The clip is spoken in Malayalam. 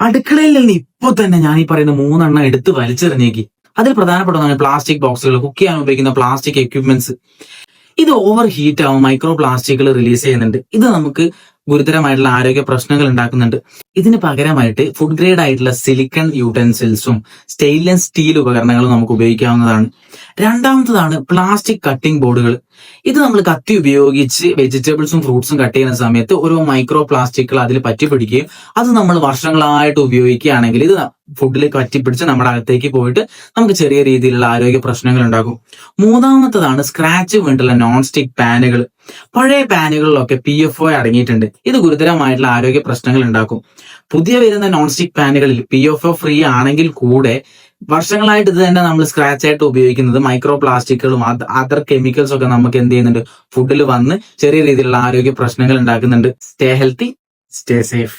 അടുക്കളയിൽ നിന്ന് ഇപ്പൊ തന്നെ ഞാൻ ഈ പറയുന്ന 3 എടുത്ത് വലിച്ചെറിഞ്ഞേക്ക്. അതിൽ പ്രധാനപ്പെട്ടതാണ് പ്ലാസ്റ്റിക് ബോക്സുകൾ, കുക്ക് ചെയ്യാൻ ഉപയോഗിക്കുന്ന പ്ലാസ്റ്റിക് എക്യുപ്മെന്റ്സ്. ഇത് ഓവർ ഹീറ്റ് ആവും, മൈക്രോ പ്ലാസ്റ്റിക്കുകൾ റിലീസ് ചെയ്യുന്നുണ്ട്. ഇത് നമുക്ക് ഗുരുതരമായിട്ടുള്ള ആരോഗ്യ പ്രശ്നങ്ങൾ ഉണ്ടാക്കുന്നുണ്ട്. ഇതിന് പകരമായിട്ട് ഫുഡ് ഗ്രേഡ് ആയിട്ടുള്ള സിലിക്കൺ യൂട്ടൻസിൽസും സ്റ്റെയിൻലെസ് സ്റ്റീൽ ഉപകരണങ്ങളും നമുക്ക് ഉപയോഗിക്കാവുന്നതാണ്. രണ്ടാമത്തതാണ് പ്ലാസ്റ്റിക് കട്ടിംഗ് ബോർഡുകൾ. ഇത് നമ്മൾ കത്തി ഉപയോഗിച്ച് വെജിറ്റബിൾസും ഫ്രൂട്ട്സും കട്ട് ചെയ്യുന്ന സമയത്ത് ഓരോ മൈക്രോ പ്ലാസ്റ്റിക്കുകൾ അതിൽ പറ്റിപ്പിടിക്കുകയും അത് നമ്മൾ വർഷങ്ങളായിട്ട് ഉപയോഗിക്കുകയാണെങ്കിൽ ഇത് ഫുഡിൽ പറ്റിപ്പിടിച്ച് നമ്മുടെ അകത്തേക്ക് പോയിട്ട് നമുക്ക് ചെറിയ രീതിയിലുള്ള ആരോഗ്യ പ്രശ്നങ്ങൾ ഉണ്ടാകും. മൂന്നാമത്തതാണ് സ്ക്രാച്ച് വീണ്ടുള്ള നോൺ സ്റ്റിക് പാനുകൾ. പഴയ പാനുകളിലൊക്കെ PFO അടങ്ങിയിട്ടുണ്ട്. ഇത് ഗുരുതരമായിട്ടുള്ള ആരോഗ്യ പ്രശ്നങ്ങൾ ഉണ്ടാക്കും. പുതിയ വരുന്ന നോൺ സ്റ്റിക് പാനുകളിൽ PFO ഫ്രീ ആണെങ്കിൽ കൂടെ വർഷങ്ങളായിട്ട് ഇത് തന്നെ നമ്മൾ സ്ക്രാച്ച് ആയിട്ട് ഉപയോഗിക്കുന്നത് മൈക്രോ പ്ലാസ്റ്റിക്കുകളും അതർ കെമിക്കൽസ് ഒക്കെ നമുക്ക് എന്ത് ചെയ്യുന്നുണ്ട്, ഫുഡിൽ വന്ന് ചെറിയ രീതിയിലുള്ള ആരോഗ്യ പ്രശ്നങ്ങൾ ഉണ്ടാക്കുന്നുണ്ട്. Stay healthy, stay safe.